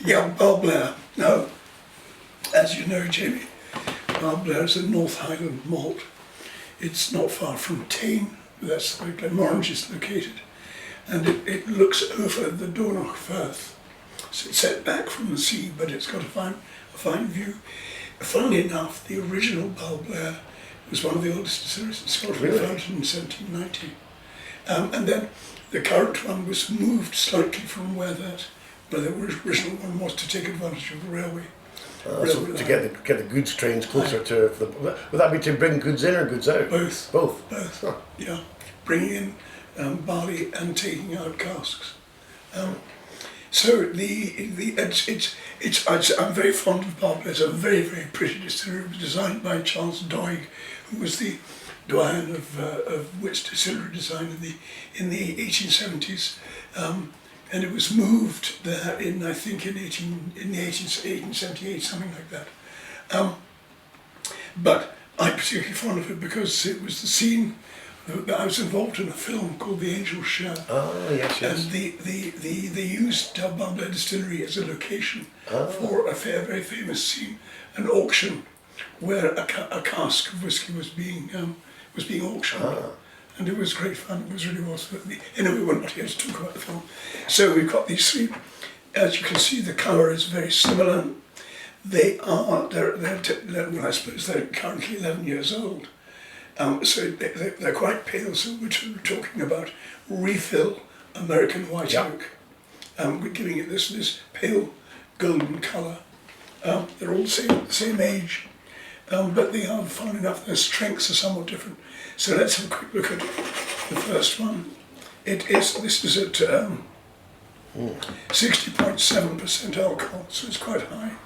Yeah, Balblair. Now, as you know, Jamie, Balblair is a North Highland malt. It's not far from Tain, that's where Glenmorangie is located. And it looks over the Donach Firth. So it's set back from the sea, but it's got a fine view. Funnily enough, the original Balblair was one of the oldest distilleries in Scotland, Really? founded in 1790. And then the current one was moved slightly from where the original one was to take advantage of the railway. So to get the goods trains closer to would that be to bring goods in or goods out? Both. Both. Huh. Yeah, bringing in barley and taking out casks. So I'm very fond of Balblair. It's a very, very pretty distillery. It was designed by Charles Doig, who was the doyen of Witt's distillery design in the 1870s, and it was moved there in 1878, something like that. But I'm particularly fond of it because it was the scene that I was involved in a film called The Angel's Share. Oh, yes. And they used Balblair Distillery as a location for a very famous scene, an auction where a cask of whiskey was being auctioned. And it was great fun. It was really was. Anyway, we're not here to talk about the film. So we've got these three. As you can see, the colour is very similar. They're well, I suppose they're currently 11 years old. So they're quite pale, so we're talking about refill American white oak. We're giving it this pale golden colour. They're all the same age, but they are fine enough. Their strengths are somewhat different. So let's have a quick look at the first one. This is at 60.7% alcohol, so it's quite high.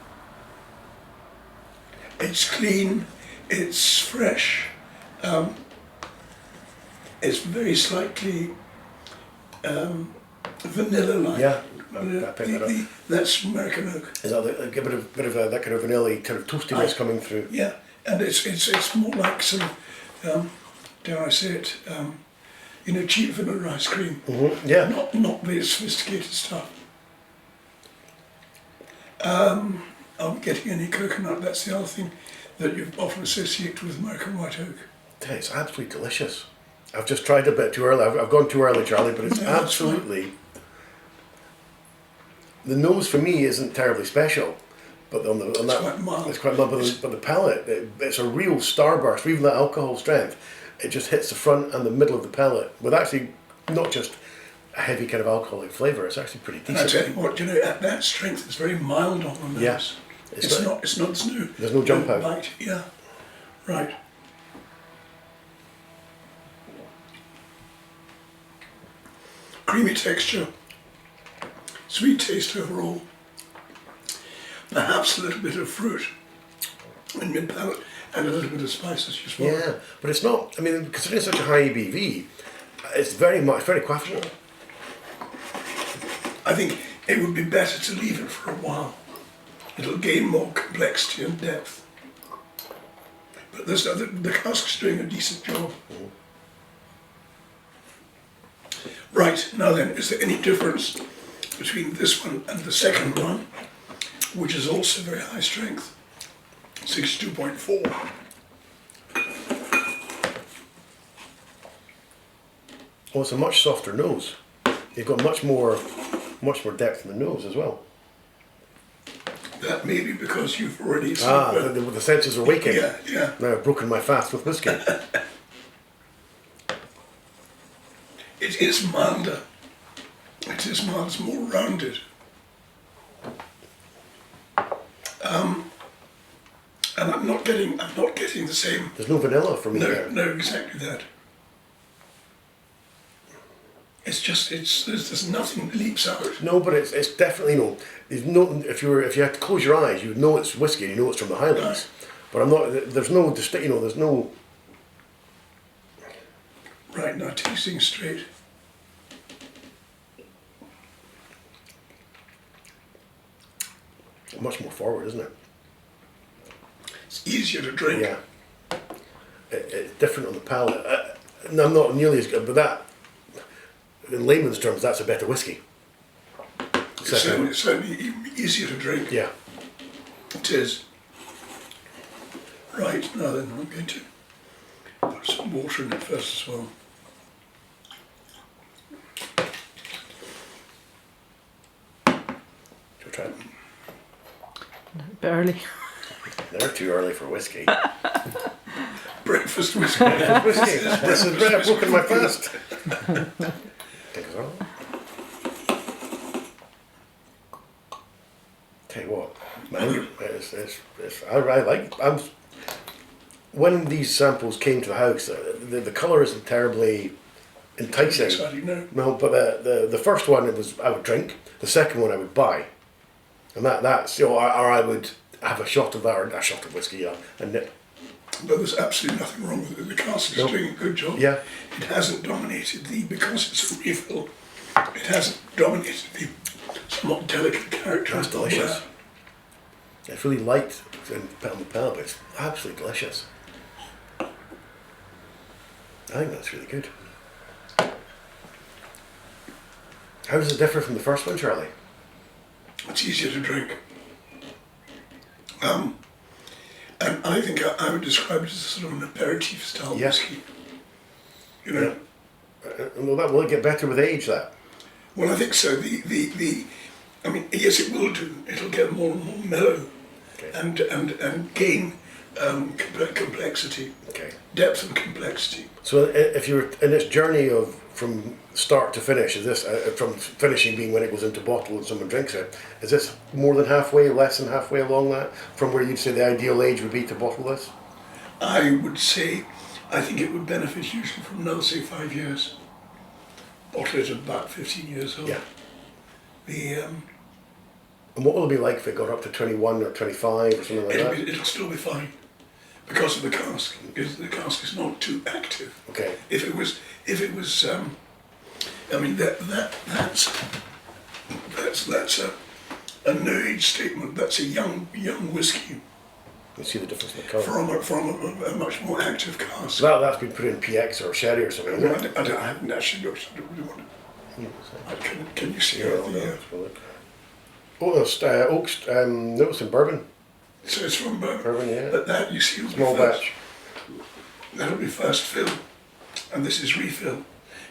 It's clean, it's fresh. It's very slightly vanilla-like. Yeah, that's American oak. Is that a bit of that kind of vanilla kind of toastiness coming through? Yeah, and it's more like sort of, dare I say it, cheap vanilla ice cream. Mm-hmm. Yeah. Not very sophisticated stuff. Are we getting any coconut? That's the other thing that you often associate with American white oak. It's absolutely delicious. I've just tried a bit too early. I've gone too early, Charlie, but it's absolutely... The nose for me isn't terribly special, but quite mild. It's quite mild, but the palate, it's a real starburst. Even that alcohol strength, it just hits the front and the middle of the palate with actually not just a heavy kind of alcoholic flavour. It's actually pretty decent. And I tell you what, that strength is very mild on the nose. Yes. There's no jump out. Bite. Yeah, right. Creamy texture, sweet taste overall, perhaps a little bit of fruit in mid-palate and a little bit of spice as you swallow. Yeah, but it's not, I mean, considering such a high ABV, it's very quaffable. I think it would be better to leave it for a while. It'll gain more complexity and depth. But the cask's doing a decent job. Mm. Right, now then, is there any difference between this one and the second one, which is also very high strength, 62.4? Well, it's a much softer nose. You've got much more depth in the nose as well. That may be because you've already... The senses are waking. Yeah. Now I've broken my fast with whiskey. It is milder. It is mild, it's more rounded. And I'm not getting the same... There's no vanilla from there. No, exactly that. It's just, there's nothing that leaps out. No, but it's definitely if you had to close your eyes, you'd know it's whiskey and you know it's from the Highlands. Right. But I'm not, there's no there's no... Right, now tasting straight. Much more forward, isn't it? It's easier to drink. Yeah. It's different on the palate. I'm not nearly as good, but that, in layman's terms, that's a better whiskey. It's certainly even easier to drink. Yeah. It is. Right, now then, I'm going to put some water in it first as well. Go try it. A bit early. Never too early for whiskey. Breakfast whiskey. Whiskey. This is right. I've broken my fast. Take us on. Tell you what, man, I like. When these samples came to the house, the colour isn't terribly enticing. Exciting, no. No, but the first one I would drink. The second one I would buy, and that's or I would have a shot of that or a shot of whiskey, yeah, and nip. But there's absolutely nothing wrong with it. The cask is doing a good job. Yeah. It hasn't dominated because it's a refill, it hasn't dominated the somewhat delicate character. That's delicious. It's really light and on the palate, but it's absolutely delicious. I think that's really good. How does it differ from the first one, Charlie? It's easier to drink. And I think I would describe it as sort of an aperitif style whiskey. You know? Yeah. Will it get better with age, that? Well, I think so. I mean, yes, it will do. It'll get more and more mellow, Okay. and gain complexity, Okay. depth and complexity. So if you're in its journey from start to finish, is this from finishing being when it goes into bottle and someone drinks it, is this more than halfway, less than halfway along that, from where you'd say the ideal age would be to bottle this? I would say, I think it would benefit hugely from another, say, 5 years. Bottle it at about 15 years old. Yeah. The And what will it be like if it got up to 21 or 25 or something like that? it'll still be fine because of the cask. Because the cask is not too active. Okay. If it was, I mean that's a no age statement. That's a young whiskey You see the difference in the colour. from a much more active cask. So that's been put in PX or sherry or something. Well, Isn't it? I haven't actually looked. I don't really want to. Can you see Yeah, it? it's oaks, no, it's in bourbon. So it's from Bourbon. Bourbon, yeah. But that you see will Small be first. batch. That'll be first fill, and this is refill.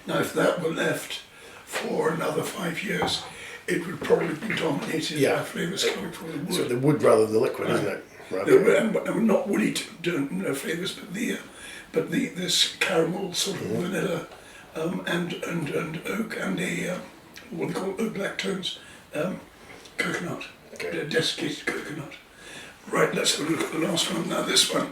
Now, if that were left for another 5 years, it would probably be dominated by flavours coming from the wood. So the wood rather than the liquid, isn't it? Right. And not woody flavours, but this caramel sort of vanilla, and oak and a what they call oak black tones, coconut, desiccated coconut. Right, let's have a look at the last one. Now this one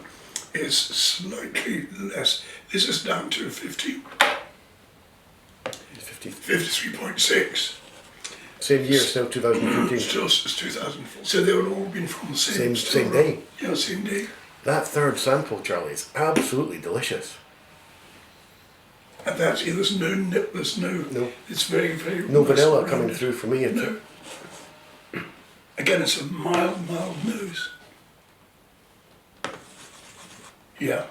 is slightly less. This is down to 53.6. Same year, still 2015. Still it's 2004. So they would all been from the same Same day. Yeah, same day. That third sample, Charlie, is absolutely delicious. And that's it. There's no nip. There's no. It's very, very. No nice vanilla and coming rounded. through for me. No. Again, it's a mild nose. Yeah.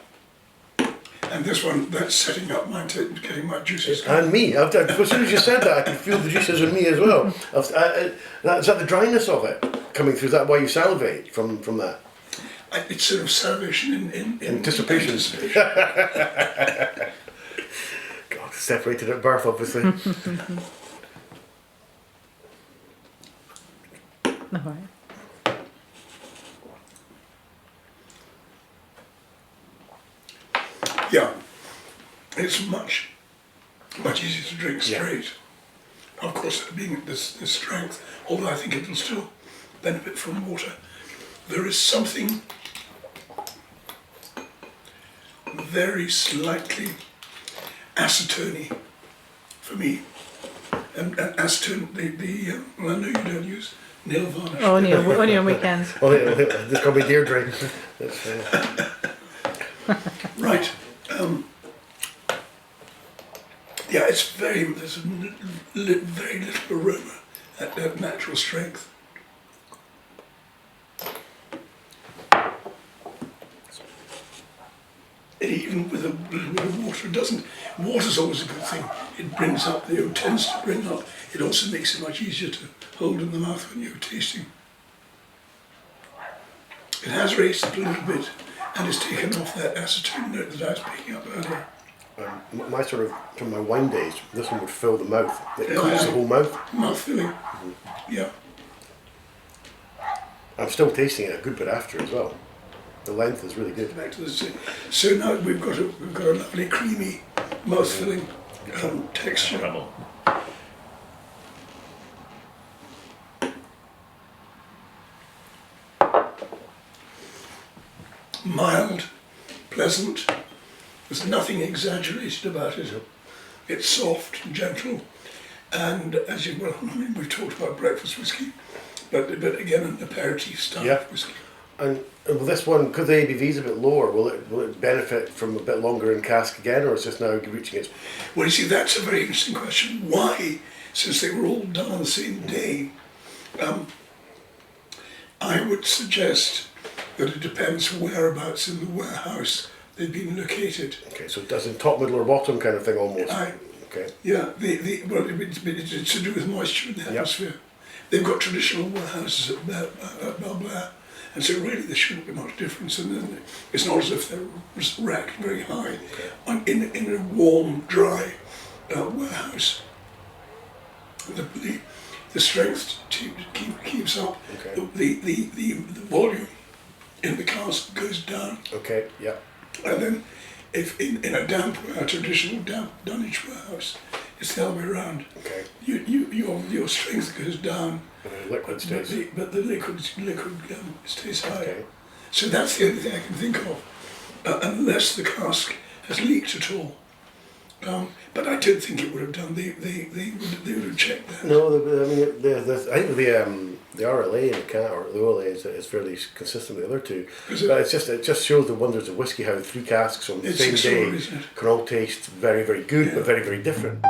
And this one, that's setting up mine, getting my juices. And me. As soon as you said that, I could feel the juices in me as well. Is that the dryness of it coming through? Is that why you salivate from that? It's sort of salivation in Anticipation. God, separated at birth, obviously. All right. Yeah, it's much easier to drink straight. Of course, being this strength, although I think it'll still benefit from water, there is something very slightly acetone for me. And acetone, well, I know you don't use nail varnish. Only on weekends. Oh, yeah, this could be Deirdre. Right. Yeah, there's very little aroma at natural strength. Even with a little bit of water, water's always a good thing. it brings up, tends to bring up. It also makes it much easier to hold in the mouth when you're tasting. It has raised up a little bit and it's taken off that acetone note that I was picking up earlier. My sort of, from my wine days, this one would fill the mouth. It coats the whole mouth. Mouth filling. Yeah. I'm still tasting it a good bit after as well. The length is really good. Back to the so now we've got a lovely creamy mouth filling texture. Trouble. Mild, pleasant. There's nothing exaggerated about it. It's soft and gentle, and as you well, I mean, we've talked about breakfast whiskey, but again, an aperitif style Yeah. whiskey. And will this one, because the ABV is a bit lower, will it benefit from a bit longer in cask again, or is this now reaching its... Well, you see, that's a very interesting question. Why, since they were all done on the same day, I would suggest that it depends whereabouts in the warehouse they've been located. Okay, so it does in top, middle or bottom kind of thing almost? Okay. Yeah, well, it's to do with moisture in the atmosphere. They've got traditional warehouses at Balblair, and so really there shouldn't be much difference. And then it's not as if they're racked very high in a warm, dry warehouse. The strength keeps up. Okay. The volume in the cask goes down. Okay, yeah. And then, if in a damp warehouse, traditional damp dunnage warehouse, it's the other way around. Okay. Your strength goes down, And the liquid stays. but the liquid stays high. Okay. So that's the only thing I can think of, unless the cask has leaked at all. But I don't think it would have done. They would have checked that. No, I mean, I think the RLA in the can, or the OLA is fairly consistent with the other two. But it just shows the wonders of whiskey, how 3 casks on the same day isn't it? can all taste very, very good, but very, very different.